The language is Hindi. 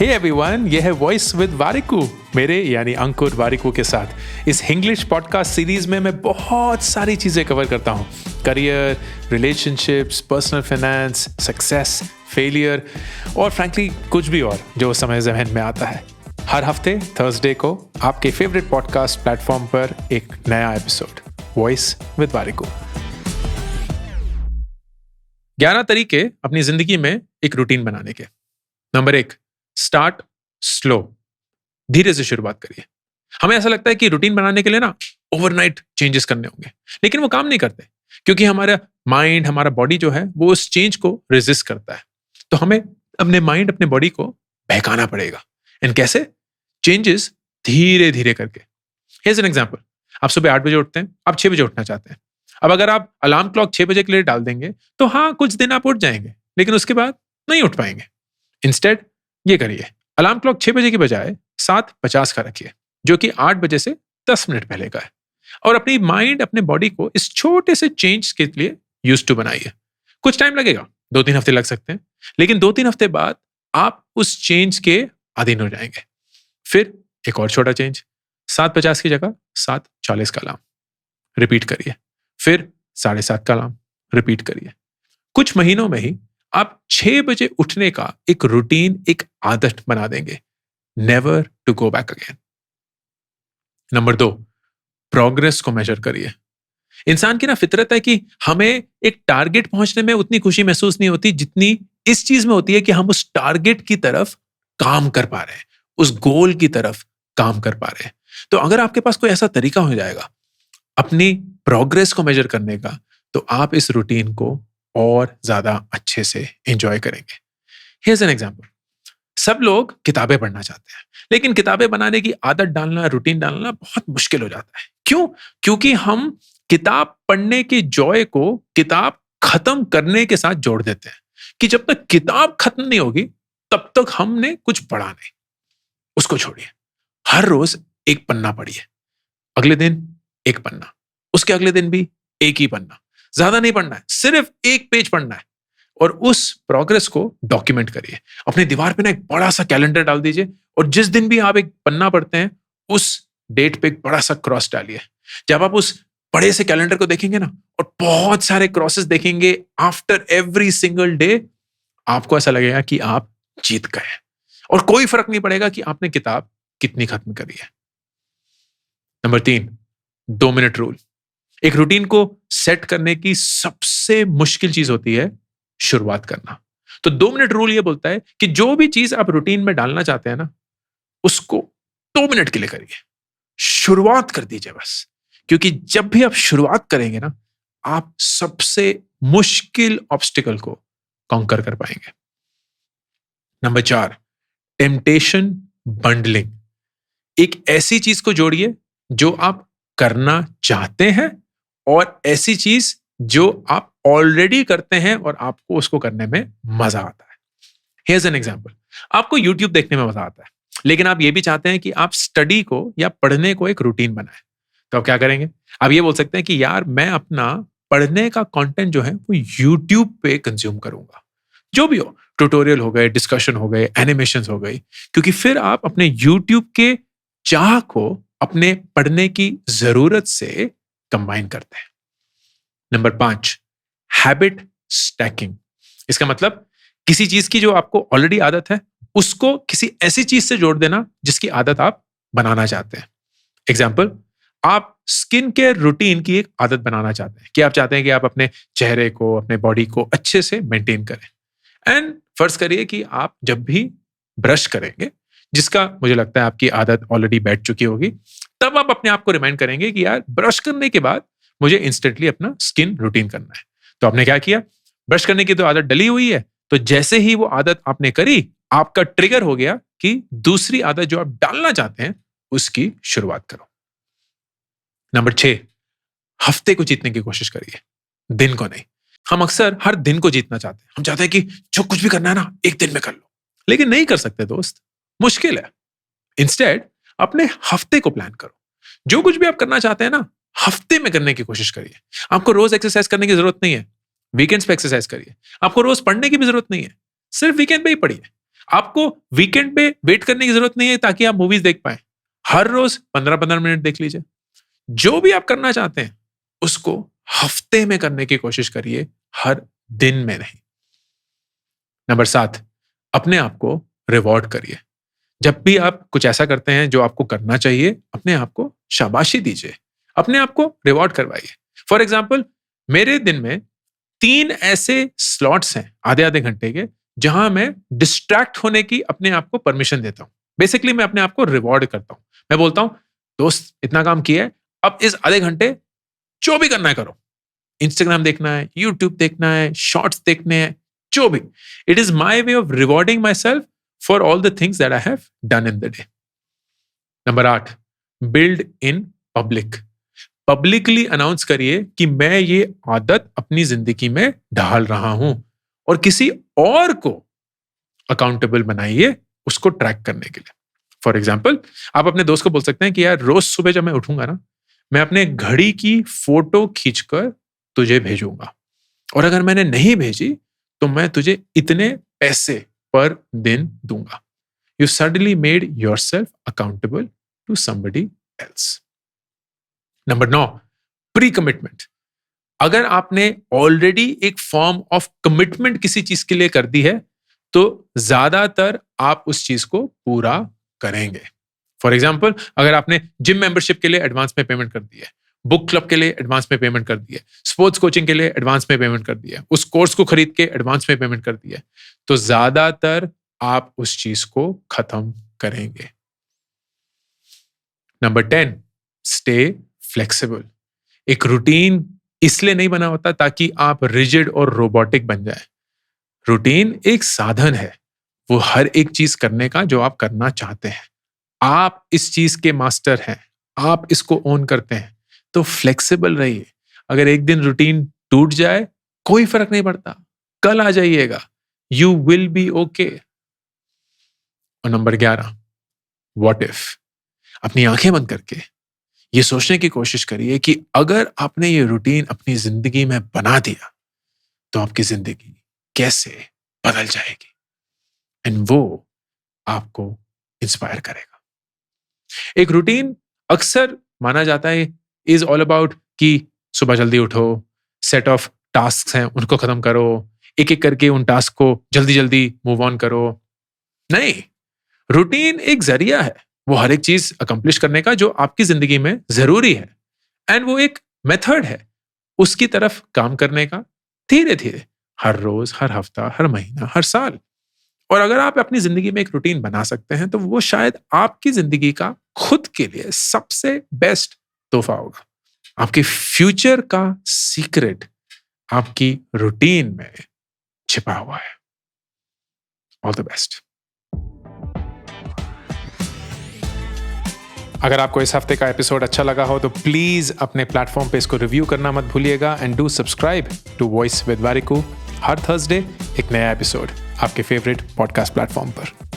हे एवरीवन, ये है वॉइस विद वारिकू, मेरे यानी अंकुर वारिकू के साथ। इस इंग्लिश पॉडकास्ट सीरीज में मैं बहुत सारी चीज़ें कवर करता हूँ। Career, relationships, personal finance, success, failure और फ्रैंकली कुछ भी और जो समय ज़हन में आता है। हर हफ्ते थर्सडे को आपके फेवरेट पॉडकास्ट प्लेटफॉर्म पर एक नया एपिसोड, वॉइस विद वारिकू। 11 तरीके अपनी जिंदगी में एक रूटीन बनाने के। Number 1, start slow. धीरे से शुरुआत करिए। हमें ऐसा लगता है कि रूटीन बनाने के लिए ना ओवरनाइट चेंजेस करने होंगे, लेकिन वो काम नहीं करते क्योंकि हमारा माइंड, हमारा बॉडी जो है वो उस चेंज को रेजिस्ट करता है। तो हमें अपने माइंड, अपने बॉडी को बहकाना पड़ेगा। एंड कैसे? चेंजेस धीरे धीरे करके। Here's an example. आप सुबह 8 बजे उठते हैं, आप 6 बजे उठना चाहते हैं। अब अगर आप अलार्म क्लॉक 6 बजे के लिए डाल देंगे तो हाँ, कुछ दिन आप उठ जाएंगे, लेकिन उसके बाद नहीं उठ पाएंगे। इंस्टेड ये करिए, अलार्म क्लॉक 6 बजे की बजाय 7:50 का रखिए, जो कि 8 बजे से 10 मिनट पहले का है। और अपनी माइंड, अपने बॉडी को इस छोटे से चेंज के लिए यूज्ड टू बनाइए। कुछ टाइम लगेगा, 2-3 हफ्ते लग सकते हैं, लेकिन 2-3 हफ्ते बाद आप उस चेंज के अधीन हो जाएंगे। फिर एक और छोटा चेंज, 7:50 की जगह 7:40 का अलार्म रिपीट करिए। फिर 7:30 का अलार्म रिपीट करिए। कुछ महीनों में ही आप 6 बजे उठने का एक रूटीन, एक आदत बना देंगे। Never to go back again. Number 2, progress को मेजर करिए। इंसान की ना फितरत है कि हमें एक टारगेट पहुंचने में उतनी खुशी महसूस नहीं होती जितनी इस चीज में होती है कि हम उस टारगेट की तरफ काम कर पा रहे हैं, उस गोल की तरफ काम कर पा रहे हैं। तो अगर आपके पास कोई ऐसा तरीका हो जाएगा अपनी प्रोग्रेस को मेजर करने का, तो आप इस रूटीन को और ज्यादा अच्छे से एंजॉय करेंगे। Here's an example. सब लोग किताबें पढ़ना चाहते हैं, लेकिन किताबें बनाने की आदत डालना, रूटीन डालना बहुत मुश्किल हो जाता है। क्यों? क्योंकि हम किताब पढ़ने के जॉय को किताब खत्म करने के साथ जोड़ देते हैं कि जब तक किताब खत्म नहीं होगी तब तक हमने कुछ पढ़ा नहीं। उसको छोड़िए। हर रोज एक पन्ना पढ़िए। अगले दिन एक पन्ना, उसके अगले दिन भी एक ही पन्ना। ज्यादा नहीं पढ़ना है, सिर्फ एक पेज पढ़ना है और उस प्रोग्रेस को डॉक्यूमेंट करिए। अपनी दीवार पे ना एक बड़ा सा कैलेंडर डाल दीजिए और जिस दिन भी आप एक पन्ना पढ़ते हैं उस डेट पे एक बड़ा सा क्रॉस डालिए। जब आप उस बड़े से कैलेंडर को देखेंगे ना और बहुत सारे क्रॉसेस देखेंगे आफ्टर एवरी सिंगल डे, आपको ऐसा लगेगा कि आप जीत गए और कोई फर्क नहीं पड़ेगा कि आपने किताब कितनी खत्म करी है। Number 3, 2 minute rule. एक रूटीन को सेट करने की सबसे मुश्किल चीज होती है शुरुआत करना। तो 2 मिनट रूल ये बोलता है कि जो भी चीज आप रूटीन में डालना चाहते हैं ना, उसको 2 मिनट के लिए करिए। शुरुआत कर दीजिए बस, क्योंकि जब भी आप शुरुआत करेंगे ना, आप सबसे मुश्किल ऑब्स्टिकल को कॉन्कर कर पाएंगे। Number 4, temptation bundling. एक ऐसी चीज को जोड़िए जो आप करना चाहते हैं और ऐसी चीज जो आप ऑलरेडी करते हैं और आपको उसको करने में मजा आता है। Here's an example. आपको YouTube देखने में मजा आता है, लेकिन आप ये भी चाहते हैं कि आप स्टडी को या पढ़ने को एक रूटीन बनाएं। तो आप क्या करेंगे? आप ये बोल सकते हैं कि यार मैं अपना पढ़ने का कंटेंट जो है वो YouTube पे कंज्यूम करूंगा। जो भी हो, ट्यूटोरियल हो गए, डिस्कशन हो गए, एनिमेशंस हो गई, क्योंकि फिर आप अपने YouTube के चाह को अपने पढ़ने की जरूरत से कंबाइन करते हैं। Number 5, habit stacking. इसका मतलब किसी चीज की जो आपको ऑलरेडी आदत है उसको किसी ऐसी चीज से जोड़ देना जिसकी आदत आप बनाना चाहते हैं। एग्जाम्पल, आप स्किन केयर रूटीन की एक आदत बनाना चाहते हैं कि आप चाहते हैं कि आप अपने चेहरे को, अपने बॉडी को अच्छे से मेंटेन करें। एंड फर्ज करिए कि आप जब भी ब्रश करेंगे, जिसका मुझे लगता है आपकी आदत ऑलरेडी बैठ चुकी होगी, तब आप अपने आप को रिमाइंड करेंगे कि यार ब्रश करने के बाद मुझे इंस्टेंटली अपना स्किन रूटीन करना है। तो आपने क्या किया? ब्रश करने की तो आदत डली हुई है, तो जैसे ही वो आदत आपने करी, आपका ट्रिगर हो गया कि दूसरी आदत जो आप डालना चाहते हैं उसकी शुरुआत करो। नंबर 6, हफ्ते को जीतने की कोशिश करिए, दिन को नहीं। हम अक्सर हर दिन को जीतना चाहते हैं। हम चाहते हैं कि जो कुछ भी करना है ना, एक दिन में कर लो, लेकिन नहीं कर सकते दोस्त, मुश्किल है। इंस्टेड अपने हफ्ते को प्लान करो। जो कुछ भी आप करना चाहते हैं ना, हफ्ते में करने की कोशिश करिए। आपको रोज एक्सरसाइज करने की जरूरत नहीं है, वीकेंड्स पे एक्सरसाइज करिए। आपको रोज पढ़ने की भी जरूरत नहीं है, सिर्फ वीकेंड पे ही पढ़िए। आपको वीकेंड पे वेट करने की जरूरत नहीं है ताकि आप मूवीज देख पाए। हर रोज 15-15 मिनट देख लीजिए। जो भी आप करना चाहते हैं उसको हफ्ते में करने की कोशिश करिए, हर दिन में नहीं। नंबर 7, अपने आप को रिवॉर्ड करिए। जब भी आप कुछ ऐसा करते हैं जो आपको करना चाहिए, अपने आप को शाबाशी दीजिए, अपने आप को रिवॉर्ड करवाइए। फॉर एग्जाम्पल, मेरे दिन में 3 ऐसे स्लॉट्स हैं आधे आधे घंटे के, जहां मैं डिस्ट्रैक्ट होने की अपने आप को परमिशन देता हूं। बेसिकली मैं अपने आप को रिवॉर्ड करता हूं। मैं बोलता हूं, दोस्त इतना काम किया है, अब इस आधे घंटे जो भी करना है करो। इंस्टाग्राम देखना है, यूट्यूब देखना है, शॉर्ट्स देखने हैं, जो भी। It is my way of rewarding my self for all the things that I have done in the day. Number 8, build in public. Publicly announce करिए कि मैं ये आदत अपनी जिंदगी में ढाल रहा हूं, और किसी और को अकाउंटेबल बनाइए उसको ट्रैक करने के लिए। फॉर एग्जाम्पल, आप अपने दोस्त को बोल सकते हैं कि यार रोज सुबह जब मैं उठूंगा ना, मैं अपने घड़ी की फोटो खींचकर तुझे भेजूंगा, और अगर मैंने नहीं भेजी तो मैं तुझे इतने पैसे पर दिन दूंगा। You suddenly made yourself accountable to somebody else. Number 9, pre commitment. अगर आपने ऑलरेडी एक फॉर्म ऑफ कमिटमेंट किसी चीज के लिए कर दी है, तो ज्यादातर आप उस चीज को पूरा करेंगे। फॉर एग्जाम्पल, अगर आपने जिम मेंबरशिप के लिए एडवांस में पेमेंट कर दी है, बुक क्लब के लिए एडवांस में पेमेंट कर दी है, स्पोर्ट्स कोचिंग के लिए एडवांस में पेमेंट कर दी है, उस कोर्स को खरीद के एडवांस में पेमेंट कर दी है, तो ज्यादातर आप उस चीज को खत्म करेंगे। Number 10, stay flexible. एक रूटीन इसलिए नहीं बना होता ताकि आप रिजिड और रोबोटिक बन जाए। रूटीन एक साधन है, वो हर एक चीज करने का जो आप करना चाहते हैं। आप इस चीज के मास्टर हैं, आप इसको ओन करते हैं, तो फ्लेक्सिबल रहिए। अगर एक दिन रूटीन टूट जाए, कोई फर्क नहीं पड़ता, कल आ जाइएगा, यू विल बी ओके। और नंबर 11, व्हाट इफ। अपनी आंखें बंद करके ये सोचने की कोशिश करिए कि अगर आपने ये रूटीन अपनी जिंदगी में बना दिया तो आपकी जिंदगी कैसे बदल जाएगी, एंड वो आपको इंस्पायर करेगा। एक रूटीन अक्सर माना जाता है इज ऑल अबाउट कि सुबह जल्दी उठो, सेट ऑफ टास्क हैं उनको खत्म करो, एक एक करके उन टास्क को जल्दी जल्दी मूव ऑन करो। नहीं, रूटीन एक जरिया है, वो हर एक चीज अकम्प्लिश करने का जो आपकी जिंदगी में जरूरी है, एंड वो एक मेथड है उसकी तरफ काम करने का, धीरे धीरे, हर रोज, हर हफ्ता, हर महीना, हर साल। और अगर आप अपनी जिंदगी में एक रूटीन बना सकते हैं तो वो शायद आपकी जिंदगी का खुद के लिए सबसे बेस्ट तोहफा होगा। आपके फ्यूचर का सीक्रेट आपकी रूटीन में छिपा हुआ है। All the best. अगर आपको इस हफ्ते का एपिसोड अच्छा लगा हो तो प्लीज अपने प्लेटफॉर्म पे इसको रिव्यू करना मत भूलिएगा, and do subscribe to voice with Warikoo. हर थर्सडे एक नया एपिसोड आपके फेवरेट पॉडकास्ट प्लेटफॉर्म पर।